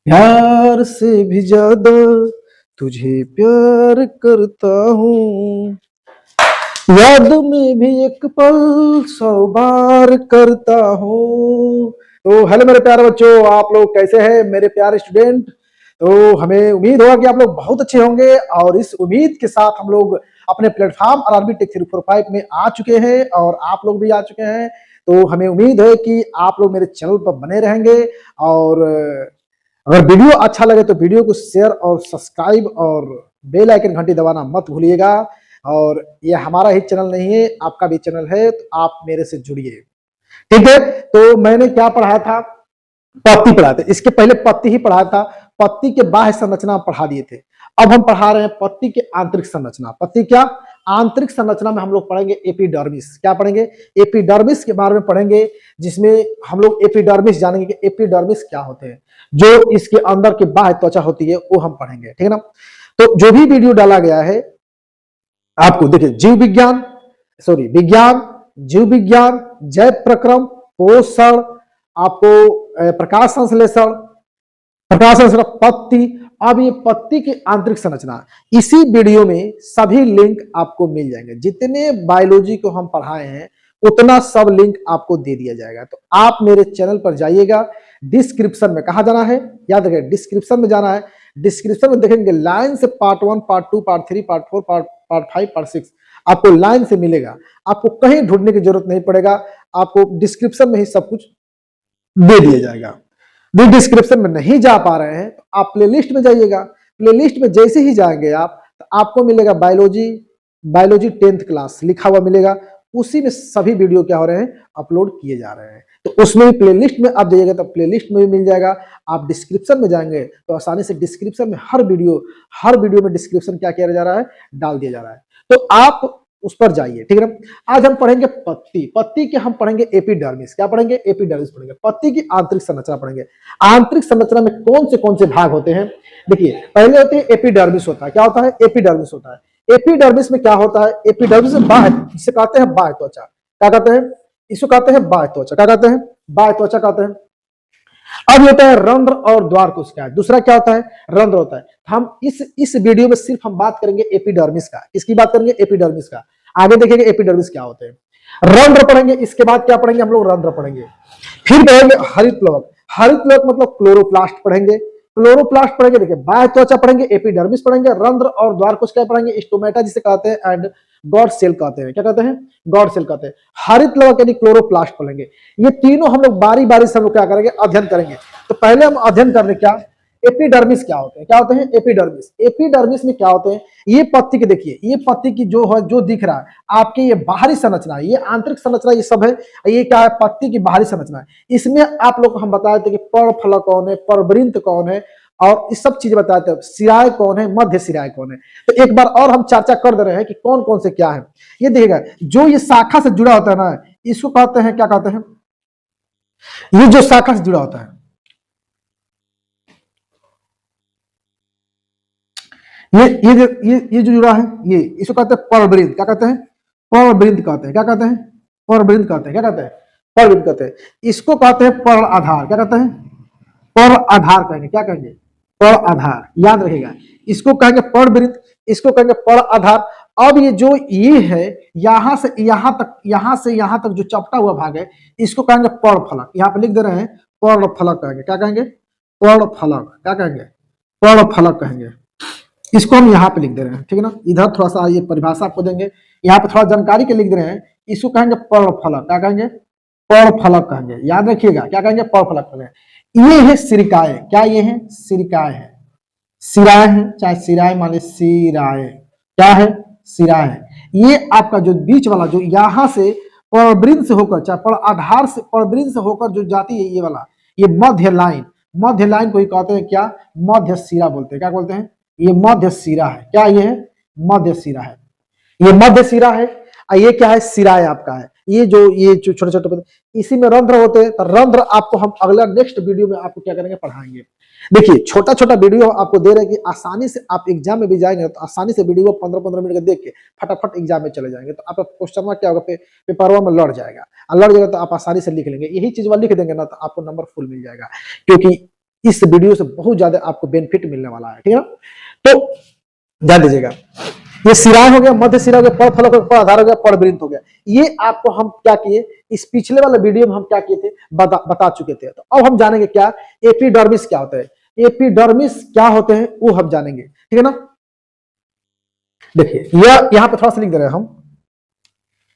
प्यार से भी ज्यादा तुझे प्यार करता हूँ, याद में भी एक पल 100 बार करता हूँ। तो हेलो मेरे प्यारे बच्चों, आप लोग कैसे हैं मेरे प्यारे स्टूडेंट। तो हमें उम्मीद होगा कि आप लोग बहुत अच्छे होंगे और इस उम्मीद के साथ हम लोग अपने प्लेटफॉर्म आरआरबी टेक 345 में आ चुके हैं और आप लोग भी आ चुके हैं। तो हमें उम्मीद है कि आप लोग मेरे चैनल पर बने रहेंगे और अगर वीडियो अच्छा लगे तो वीडियो को शेयर और सब्सक्राइब और बेल आइकन घंटी दबाना मत भूलिएगा। और ये हमारा ही चैनल नहीं है, आपका भी चैनल है, तो आप मेरे से जुड़िए। ठीक है, तो मैंने क्या पढ़ाया था, पत्ती पढ़ाया था। इसके पहले पत्ती ही पढ़ाया था, पत्ती के बाह्य संरचना पढ़ा दिए थे। अब हम पढ़ा रहे हैं पत्ती के आंतरिक संरचना। पत्ती क्या आंतरिक संरचना में हम लोग पढ़ेंगे एपिडर्मिस। क्या पढ़ेंगे? एपिडर्मिस के बारे में पढ़ेंगे, जिसमें हम लोग एपिडर्मिस जानेंगे कि एपिडर्मिस क्या होते हैं। जो इसके अंदर की बाह्य त्वचा होती है वो हम पढ़ेंगे, ठीक है ना। तो जो भी वीडियो डाला गया है आपको, देखिए जीव विज्ञान, सॉरी विज्ञान, जीव विज्ञान, जैव प्रक्रम, पोषण, आपको प्रकाश संश्लेषण, प्रकाश संश्लेषण, पत्ती। अब ये पत्ती की आंतरिक संरचना, इसी वीडियो में सभी लिंक आपको मिल जाएंगे। जितने बायोलॉजी को हम पढ़ाए हैं उतना सब लिंक आपको दे दिया जाएगा। तो आप मेरे चैनल पर जाइएगा, डिस्क्रिप्शन में कहा जाना है, याद रखिए डिस्क्रिप्शन में जाना है। डिस्क्रिप्शन में देखेंगे लाइन से part 1, part 2, part 3, part 4, part 5, part 6 आपको लाइन से मिलेगा। आपको कहीं ढूंढने की जरूरत नहीं पड़ेगा, आपको डिस्क्रिप्शन में ही सब कुछ दे दिया जाएगा। भी डिस्क्रिप्शन में नहीं जा पा रहे हैं तो आप प्लेलिस्ट में जाइएगा। प्लेलिस्ट में जैसे ही जाएंगे आप तो आपको मिलेगा बायोलॉजी 10th क्लास लिखा हुआ मिलेगा। उसी में सभी वीडियो क्या हो रहे हैं, अपलोड किए जा रहे हैं। तो उसमें भी प्लेलिस्ट में आप जाइएगा तो प्लेलिस्ट में भी मिल जाएगा। आप डिस्क्रिप्शन में जाएंगे तो आसानी से डिस्क्रिप्शन में हर वीडियो में डिस्क्रिप्शन क्या किया जा रहा है, डाल दिया जा रहा है। तो आप उस पर जाइए, ठीक है ना। आज हम पढ़ेंगे पत्ती के हम पढ़ेंगे एपिडर्मिस। क्या पढ़ेंगे? एपिडर्मिस पढ़ेंगे। पत्ती की आंतरिक संरचना पढ़ेंगे। आंतरिक संरचना में कौन से भाग होते हैं? देखिए पहले होते हैं एपिडर्मिस होता है। क्या होता है? एपिडर्मिस होता है। एपिडर्मिस में क्या होता है? एपिडर्मिस में बाह्य, जिसे कहते हैं बाह्य त्वचा। क्या कहते हैं? इसको कहते हैं बाह्य त्वचा। क्या कहते हैं? बाह्य त्वचा कहते हैं। अब ये होता है रंध्र और द्वार कोशिका। दूसरा क्या होता है? रंध्र होता है। हम इस वीडियो में सिर्फ हम बात करेंगे एपिडर्मिस का। किसकी बात करेंगे? एपिडर्मिस का। आगे देखेंगे एपिडर्मिस क्या होते हैं। रंध्र पढ़ेंगे, इसके बाद क्या पढ़ेंगे हम लोग? रंध्र पढ़ेंगे। फिर पढ़ेंगे हरित प्लवक। हरित प्लवक मतलब क्लोरोप्लास्ट पढ़ेंगे। क्लोरोप्लास्ट पढ़ेंगे, देखिए बाह्य त्वचा पढ़ेंगे, एपिडर्मिस पढ़ेंगे, रंध्र और द्वार कोशिका पढ़ेंगे, स्टोमेटा जिसे कहते हैं, एंड गॉड सेल कहते हैं। क्या कहते हैं? गॉड सेल कहते हैं। हरित प्लवक यानी क्लोरोप्लास्ट पढ़ेंगे। ये तीनों हम लोग बारी बारी से हम लोग क्या करेंगे? अध्ययन करेंगे। तो पहले हम अध्ययन कर रहे क्या? एपिडर्मिस क्या होते हैं? क्या होते हैं? एपिडर्मिस। एपिडर्मिस में क्या होते हैं? ये पत्ती के, देखिए ये पत्ती की जो है, जो दिख रहा है आपके, ये बाहरी संरचना है, ये आंतरिक संरचना, ये सब है। ये क्या है? पत्ती की बाहरी संरचना है। इसमें आप लोग को हम बताए थे कि परफलक कौन है, परवृंत कौन है, और इस सब चीजें बताए थे। सिराय कौन है, मध्य सिराय कौन है। तो एक बार और हम चर्चा कर दे रहे हैं कि कौन कौन से क्या है। ये देखिएगा, जो ये शाखा से जुड़ा होता है ना, इसको कहते हैं, क्या कहते हैं? ये जो शाखा से जुड़ा होता है, ये जो जुड़ा है, ये इसको कहते हैं परवृंत। क्या कहते हैं? परवृंत कहते हैं। क्या कहते हैं? परवृंत कहते हैं। क्या कहते हैं? परवृंत कहते हैं। इसको कहते हैं पर आधार। क्या कहते हैं? पर आधार कहेंगे। क्या कहेंगे? पर आधार, याद रखेगा। इसको कहेंगे परवृंत, इसको कहेंगे पर आधार। अब ये जो ये है, यहां से यहां तक, यहां से यहां तक जो चपटा हुआ भाग है, इसको कहेंगे परफलक। यहां पे लिख दे रहे हैं परफलक कहेंगे। क्या कहेंगे? परफलक। क्या कहेंगे? परफलक कहेंगे। इसको हम यहाँ पे लिख दे रहे हैं, ठीक है ना। इधर थोड़ा सा ये परिभाषा आपको देंगे, यहाँ पे थोड़ा जानकारी के लिख दे रहे हैं। इसको कहेंगे परफलक। क्या कहेंगे? परफलक कहेंगे। याद रखिएगा, क्या कहेंगे? परफलक कहेंगे। ये है सिरिकाए। क्या ये है? सिरिकाए है, सिराय है, चाहे सिराय मान ली, सिराय क्या है? सिराय है। ये आपका जो बीच वाला, जो यहाँ से परवृंत से होकर, चाहे पर आधार से परवृंत से होकर जो जाती है, ये वाला, ये मध्य लाइन को ही कहते हैं क्या? मध्य सिरा बोलते हैं। क्या बोलते हैं? ये मध्य सिरा है। क्या ये है? मध्य सिरा है। ये मध्य सिरा है। और ये क्या है? सिराय आपका है। ये जो छोटे छोटे इसी में रंध्र होते हैं। तो रंध्र आपको हम अगला नेक्स्ट वीडियो में आपको क्या करेंगे? पढ़ाएंगे। देखिए छोटा छोटा वीडियो आपको दे रहे हैं कि आसानी से आप एग्जाम में भी जाएंगे तो आसानी से वीडियो 15-15 मिनट का देख के फटाफट एग्जाम में चले जाएंगे। तो आपका क्वेश्चन क्या होगा? पेपरवा में लड़ जाएगा, और लड़ जाएगा तो आप आसानी से लिख लेंगे। यही चीज लिख देंगे ना तो आपको नंबर फुल मिल जाएगा। क्योंकि इस वीडियो से बहुत ज्यादा आपको बेनिफिट मिलने वाला है, ठीक है ना। तो ध्यान दीजिएगा, ये सिराय हो गया, मध्य सिरा हो गया, पर फलक हो गया, पर आधार हो गया, पर वृंत हो गया। ये आपको हम क्या किए, इस पिछले वाले वीडियो में हम क्या किए थे, बता चुके थे। तो अब हम जानेंगे क्या एपिडर्मिस क्या होता है, एपिडर्मिस क्या होते हैं वो हम जानेंगे, ठीक है ना। देखिए यह यहाँ पे थोड़ा सा लिख दे रहे हैं हम,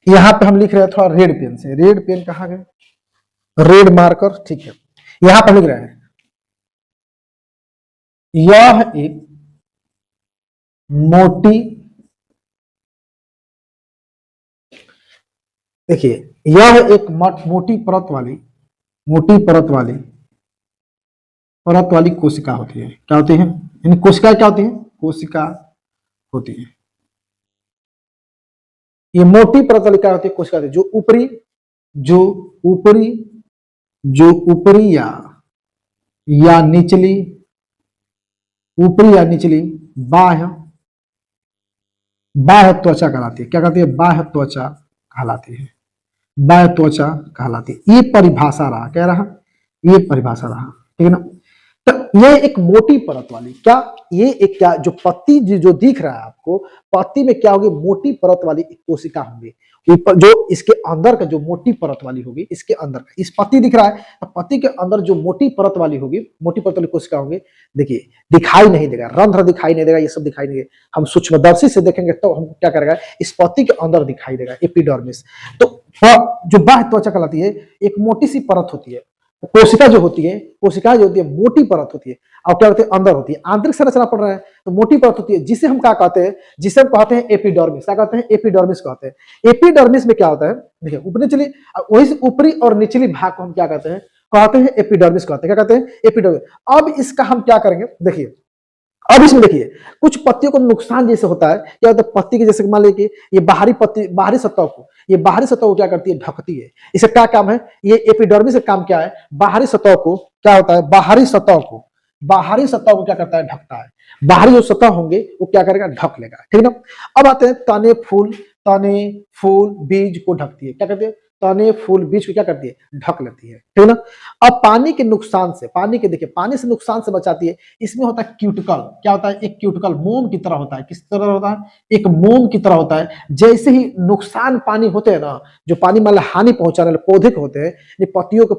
यहाँ पे हम लिख रहे हैं थोड़ा रेड पेन से, रेड पेन कहाँ गए, रेड मार्कर, ठीक है। यहां पर लिख रहे हैं यह एक मोटी, देखिए यह एक मोटी परत वाली कोशिका होती है। क्या होती है, यानी कोशिका क्या होती है, कोशिका होती है। ये मोटी परत वाली क्या होती है, कोशिका होती है, जो ऊपरी या निचली, ऊपरी या निचली बाह्य त्वचा कहलाती है। क्या कहती है, बाह्य त्वचा कहलाती है, बाह्य त्वचा कहलाती है। ये परिभाषा रहा, क्या रहा, ये परिभाषा रहा, ठीक है ना। तो ये एक मोटी परत वाली, क्या ये एक, क्या जो पत्ती जो दिख रहा है आपको, पत्ती में क्या होगी, मोटी परत वाली कोशिका होंगी, जो इसके अंदर का जो मोटी परत वाली होगी, इसके अंदर का, इस पत्ती दिख रहा है तो पत्ती के अंदर जो मोटी परत वाली होगी, मोटी परत वाली कोशिका होंगी, देखिए दिखाई नहीं देगा, रंध्र दिखाई नहीं देगा, ये सब दिखाई नहीं देगा। हम सूक्ष्मदर्शी से देखेंगे तो हम क्या करेगा, इस पत्ती के अंदर दिखाई देगा एपिडर्मिस। तो जो बाह्य त्वचा कहलाती है, एक मोटी सी परत होती है, कोशिका जो होती है, कोशिका जो होती है मोटी परत होती है, और क्या होती है, अंदर होती है, आंतरिक संरचना पढ़ रहे हैं तो मोटी परत होती है, जिसे हम क्या कहते हैं, जिसे हम कहते हैं एपिडर्मिस। क्या कहते हैं, एपिडर्मिस कहते हैं। एपिडर्मिस में क्या होता है, देखिए ऊपरी निचली, वही से ऊपरी और निचली भाग को हम क्या कहते हैं, एपिडर्मिस कहते हैं। क्या कहते हैं, एपिडर्मिस। अब इसका हम क्या करेंगे, देखिए अब इसमें देखिए कुछ पत्तियों को नुकसान जैसे होता है, क्या होता है, पत्ती के जैसे मान लीजिए ये बाहरी पत्ती, बाहरी सतह को क्या करती है, ढकती है। इसका क्या काम है, ये एपिडर्मिस का काम क्या है, बाहरी सतह को क्या होता है, बाहरी सतह को क्या करता है, ढकता है। बाहरी जो सतह होंगे वो क्या करेगा, ढक लेगा, ठीक है ना। अब आते हैं तने फूल बीज को ढकती है। क्या कहते हैं, तने फूल बीज को क्या करती है, ढक लेती है, ठीक है ना। अब पानी के नुकसान से, पानी से नुकसान से बचाती है। इसमें होता है क्यूटिकल, क्या होता है, एक क्यूटिकल मोम की तरह होता है। किस तरह होता है, एक मोम की तरह होता है। जैसे ही नुकसान पानी होते हैं ना, जो पानी मतलब हानि पहुंचाने वाले पौधे को होते हैं, पत्तियों को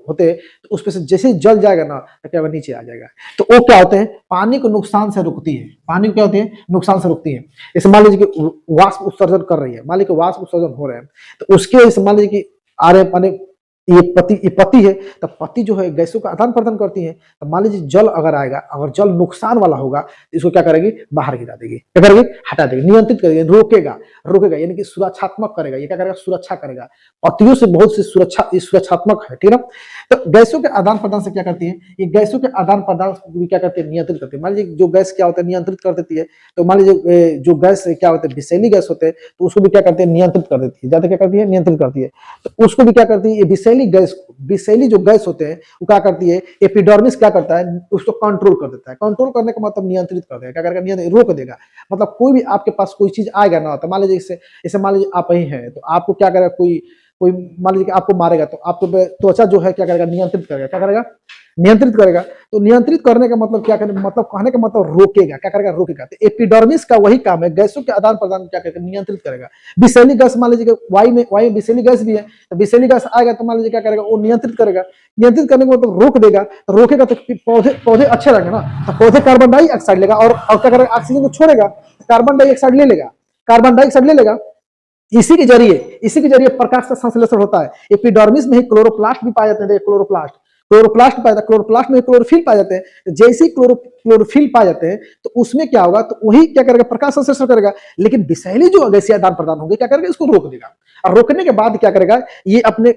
होते हैं, तो उस पर से जैसे ही जल जाएगा ना तो क्या नीचे आ जाएगा। तो वो क्या होते हैं, पानी को नुकसान से रोकती है, पानी को क्या होती है, नुकसान से रोकती है। जैसे मान लीजिए कि वाष्प उत्सर्जन कर रही है, मान लीजिए वाष्प उत्सर्जन हो रहे हैं, तो उसके मान लीजिए कि आ रहे पानी, ये पत्ती है, तो पत्ती जो है गैसों का आदान प्रदान करती है। तो मान लीजिए जल अगर आएगा, अगर जल नुकसान वाला होगा तो इसको क्या करेगी, बाहर गिरा देगी, क्या करेगी, हटा देगी, नियंत्रित करेगी, रोकेगा यानी कि सुरक्षात्मक करेगा। ये क्या करेगा, सुरक्षा करेगा। पत्तियों से बहुत सी सुरक्षात्मक है, ठीक है ना। तो गैसों के आदान प्रदान से क्या करती है, ये गैसों के आदान प्रदान भी क्या करती है, नियंत्रित करती है। मान लीजिए जो गैस क्या होता है, नियंत्रित कर देती है। तो मान लीजिए जो गैस क्या होते हैं, विषैली गैस होते हैं, तो उसको भी क्या करते हैं, नियंत्रित कर देती है। ज्यादा क्या करती है, नियंत्रित करती है। तो उसको भी क्या करती है, ये विषैली जो गैस होते हैं वो क्या करती है, एपिडर्मिस क्या करता है, उसको कंट्रोल कर देता है। कंट्रोल करने का मतलब नियंत्रित कर देगा, क्या करेगा, नियंत्रित, रोक देगा। मतलब कोई भी आपके पास कोई चीज आएगा ना, तो मान लीजिए जैसे मान लीजिए आप ही हैं, तो आपको क्या करेगा, कोई मान लीजिए आपको मारेगा, तो आपको त्वचा जो है क्या करेगा, नियंत्रित करेगा। क्या करेगा, नियंत्रित करेगा। तो नियंत्रित करने का मतलब क्या करेगा, मतलब कहने का मतलब रोकेगा। क्या करेगा, रोकेगा। तो एपिडर्मिस का वही काम है, गैसों के आदान प्रदान क्या करेगा, नियंत्रित करेगा। विषैली गैस मान लीजिए वायु में विषैली गैस भी है, तो विषैली गैस आएगा तो मान लीजिए क्या करेगा, वो नियंत्रित करेगा। नियंत्रित करने का मतलब रोक देगा। तो रोकेगा तो पौधे अच्छे रहेंगे ना, तो पौधे कार्बन डाइऑक्साइड लेगा और क्या करेगा, ऑक्सीजन को छोड़ेगा, कार्बन डाइऑक्साइड ले लेगा। इसी के जरिए प्रकाश का संश्लेषण होता है। एपिडर्मिस में ही क्लोरोप्लास्ट भी पाए जाते हैं। क्लोरोप्लास्ट पाया जाता है, क्लोरोप्लास्ट में क्लोरोफिल पाए जाते हैं। जैसे ही क्लोरोफिल पाए जाते हैं तो उसमें क्या होगा, तो वही क्या करेगा, प्रकाश संश्लेषण करेगा। लेकिन विषैली जो गैसीय आदान प्रदान होंगे क्या करेगा, इसको रोक देगा। और रोकने के बाद क्या करेगा, ये अपने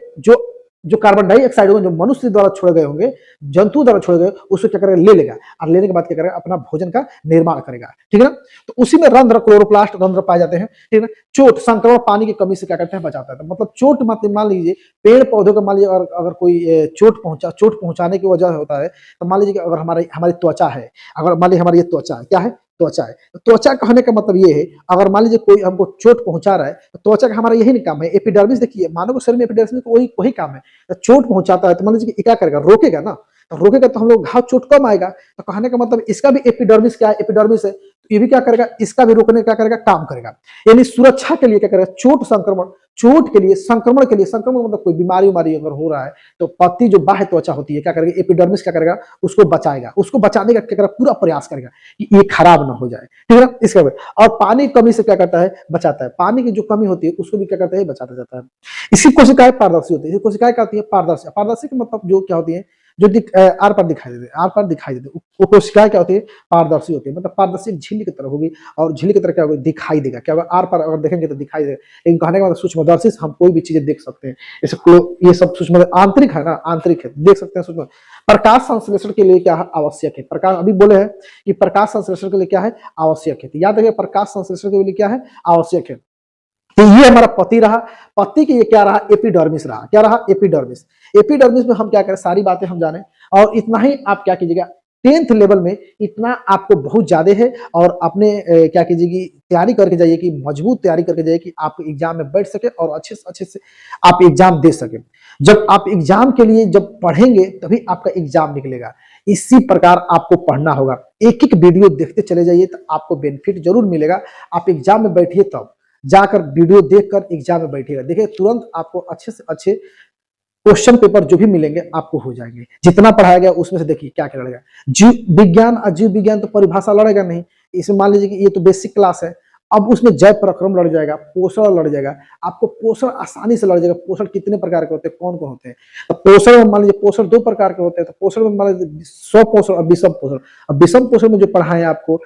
जो कार्बन डाइऑक्साइड होंगे, जो मनुष्य द्वारा छोड़े गए होंगे, जंतु द्वारा छोड़े गए, उसको क्या करेगा, ले लेगा। और लेने के बाद क्या करेगा, अपना भोजन का निर्माण करेगा, ठीक है ना। तो उसी में क्लोरोप्लास्ट रंध्र पाए जाते हैं, ठीक है ना। चोट, संक्रमण, पानी की कमी से क्या करते हैं, बचाता है। तो मतलब चोट मान लीजिए पेड़ पौधों को मान लीजिए अगर कोई चोट पहुंचाने की वजह होता है, तो मान लीजिए अगर हमारी त्वचा है, अगर मान लीजिए हमारी ये त्वचा है, क्या है, त्वचा है। तो त्वचा कहने का मतलब ये है, अगर मान लीजिए कोई हमको चोट पहुंचा रहा है, तो त्वचा का हमारा यही नहीं काम है। एपिडर्मिस देखिए, मानव के शरीर में एपिडर्मिस वही काम है। तो चोट पहुंचाता है तो मान लीजिए क्या करेगा, रोकेगा ना। तो रोकेगा तो हम लोग घाव चोट कम आएगा। तो कहने का मतलब इसका भी एपिडर्मिस क्या है, एपिडर्मिस है, तो ये भी क्या करेगा, इसका भी रोकने क्या करेगा, काम करेगा। यानी सुरक्षा के लिए क्या करेगा, चोट संक्रमण, चोट के लिए, संक्रमण के लिए, संक्रमण मतलब कोई बीमारी उमारी अगर हो रहा है तो पत्ती जो बाह्य त्वचा होती है क्या करेगा, एपिडर्मिस क्या करेगा, उसको बचाएगा, उसको बचाने का क्या करेगा, पूरा प्रयास करेगा कि ये खराब ना हो जाए, ठीक है ना। इसका और पानी की कमी से क्या करता है, बचाता है, पानी की जो कमी होती है उसको भी क्या करता है, बचाता जाता है। इसकी कोशिकाएं पारदर्शी होती है, कोशिकाएं क्या होती है, पारदर्शी। पारदर्शी का मतलब जो क्या होती है, जो आर पार दिखाई देते, आर पार दिखाई देते, वो कोशिकाएं क्या होती है, पारदर्शी होती है। मतलब पारदर्शी झिल्ली की तरह होगी, और झिल्ली की तरह क्या होगी, दिखाई देगा, क्या होगा, आर पार अगर देखेंगे तो दिखाई देगा। लेकिन कहने का मतलब सूक्ष्मदर्शी से हम कोई भी चीजें देख सकते हैं। जैसे ये सब सूक्ष्म आंतरिक है ना, आंतरिक है, देख सकते हैं सूक्ष्म। प्रकाश संश्लेषण के लिए क्या है, आवश्यक है। प्रकाश अभी बोले हैं कि प्रकाश संश्लेषण के लिए क्या है, आवश्यक है। तो याद रखिए प्रकाश संश्लेषण के लिए क्या है, आवश्यक है। तो ये हमारा पति रहा, पति के ये क्या रहा, एपिडर्मिस रहा। क्या रहा, एपिडर्मिस। एपिडर्मिस में हम क्या करें, सारी बातें हम जाने, और इतना ही आप क्या कीजिएगा, 10th लेवल में इतना आपको बहुत ज्यादा है। और अपने क्या कीजिएगी, तैयारी करके जाइए, कि मजबूत तैयारी करके जाइए कि आप एग्जाम में बैठ सके और अच्छे से आप एग्जाम दे सके। जब आप एग्जाम के लिए जब पढ़ेंगे तभी आपका एग्जाम निकलेगा। इसी प्रकार आपको पढ़ना होगा, एक एक वीडियो देखते चले जाइए तो आपको बेनिफिट जरूर मिलेगा। आप एग्जाम में बैठिए तब जाकर वीडियो देखकर एग्जाम में बैठिएगा, देखिए तुरंत आपको अच्छे से अच्छे क्वेश्चन पेपर जो भी मिलेंगे आपको हो जाएंगे। जितना पढ़ाया गया उसमें से देखिए क्या क्या लड़ेगा। जीव विज्ञान, अजीव विज्ञान तो परिभाषा लड़ेगा नहीं, इसमें मान लीजिए कि ये तो बेसिक क्लास है। अब उसमें जैव प्रक्रम लड़ जाएगा, पोषण लड़ जाएगा, आपको पोषण आसानी से लड़ जाएगा। पोषण कितने प्रकार के होते हैं, कौन कौन होते हैं, तो पोषण में मान लीजिए पोषण 2 प्रकार के होते हैं। तो पोषण में मान लीजिए स्वपोषण और विषम पोषण। अब विषम पोषण में जो पढ़ाए आपको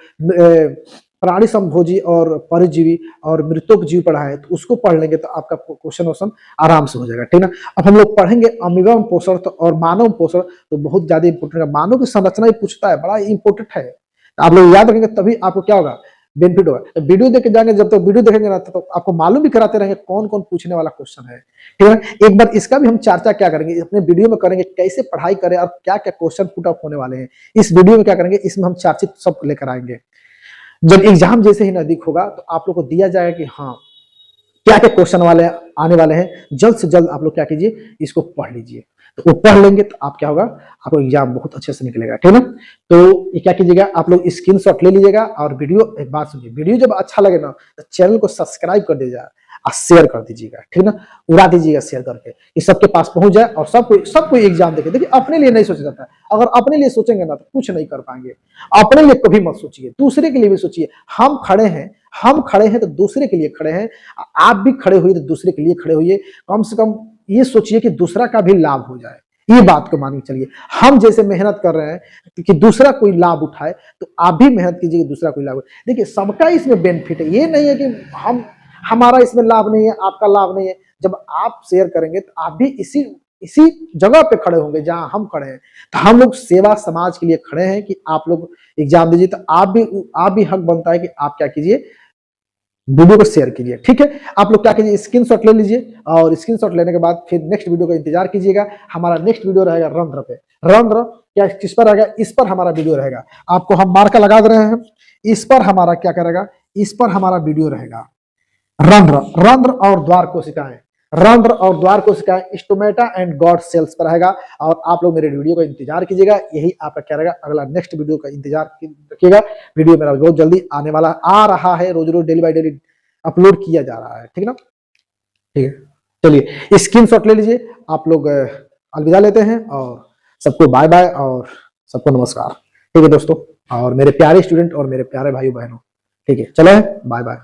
प्राणी संभोजी और परजीवी और मृतक जीव पढ़ाए, तो उसको पढ़ लेंगे तो आपका क्वेश्चन वोश्चन आराम से हो जाएगा, ठीक ना। अब हम लोग पढ़ेंगे अमीबा पोषण तो और मानव पोषण, तो बहुत ज्यादा इंपोर्टेंट है। मानव की संरचना ही पूछता है, बड़ा इंपोर्टेंट है। आप लोग याद रखेंगे तभी आपको क्या होगा, बेनिफिट होगा। तो वीडियो देख के जाएंगे, जब तक वीडियो देखेंगे ना तो आपको मालूम भी कराते रहेंगे कौन कौन पूछने वाला क्वेश्चन है, ठीक है। एक बार इसका भी हम चर्चा क्या करेंगे, अपने वीडियो में करेंगे, कैसे पढ़ाई करें और क्या क्या क्वेश्चन पुट अप होने वाले हैं इस वीडियो में क्या करेंगे, इसमें हम चर्चित सब लेकर आएंगे। जब एग्जाम जैसे ही नजदीक होगा तो आप लोग को दिया जाएगा कि हाँ क्या क्या क्वेश्चन वाले आने वाले हैं, जल्द से जल्द आप लोग क्या कीजिए, इसको पढ़ लीजिए। तो वो पढ़ लेंगे तो आप क्या होगा, आपको एग्जाम बहुत अच्छे से निकलेगा, ठीक है ना। तो ये क्या कीजिएगा, आप लोग स्क्रीनशॉट ले लीजिएगा। और वीडियो, एक बात सुनिए, वीडियो जब अच्छा लगे ना तो चैनल को सब्सक्राइब कर दीजिएगा और शेयर कर दीजिएगा, ठीक है ना। उड़ा दीजिएगा शेयर करके, ये सबके पास पहुंच जाए और सब कोई एग्जाम देखे। देखिए अपने लिए नहीं सोचा जाता है, अगर अपने लिए सोचेंगे ना तो कुछ नहीं कर पाएंगे। अपने लिए कभी मत सोचिए, दूसरे के लिए भी सोचिए। हम खड़े हैं तो दूसरे के लिए खड़े हैं। आप भी खड़े हुए तो दूसरे के लिए खड़े होइए। कम से कम ये सोचिए कि दूसरा का भी लाभ हो जाए, ये बात को मान के चलिए। हम जैसे मेहनत कर रहे हैं कि दूसरा कोई लाभ उठाए, तो आप भी मेहनत कीजिए कि दूसरा कोई लाभ। देखिए सबका इसमें बेनिफिट है, ये नहीं है कि हमारा इसमें लाभ नहीं है, आपका लाभ नहीं है। जब आप शेयर करेंगे तो आप भी इसी जगह पे खड़े होंगे जहां हम खड़े हैं। तो हम लोग सेवा समाज के लिए खड़े हैं कि आप लोग एग्जाम दीजिए। तो आप भी हक बनता है कि आप क्या कीजिए, वीडियो को शेयर कीजिए, ठीक है। आप लोग क्या कीजिए, स्क्रीनशॉट ले लीजिए और स्क्रीनशॉट लेने के बाद फिर नेक्स्ट वीडियो का इंतजार कीजिएगा। हमारा नेक्स्ट वीडियो रहेगा रंध्र पे। रंध्र क्या किस पर रहेगा, इस पर हमारा वीडियो रहेगा। आपको हम मार्का लगा दे रहे हैं, इस पर हमारा क्या करेगा, इस पर हमारा वीडियो रहेगा। रंध्र और द्वार कोशिकाएं, रंध्र और द्वार कोशिकाएं स्टोमेटा एंड गॉड सेल्स पर रहेगा। और आप लोग मेरे वीडियो का इंतजार कीजिएगा, यही आपका क्या रहेगा, अगला नेक्स्ट वीडियो का इंतजार रखिएगा। वीडियो मेरा बहुत जल्दी आने वाला आ रहा है, रोज रोज डेली बाई डेली अपलोड किया जा रहा है, ठीक है ना। ठीक है, चलिए स्क्रीनशॉट ले लीजिए। आप लोग अलविदा लेते हैं और सबको बाय बाय और सबको नमस्कार, ठीक है दोस्तों, और मेरे प्यारे स्टूडेंट और मेरे प्यारे भाइयों बहनों, ठीक है, चले बाय बाय।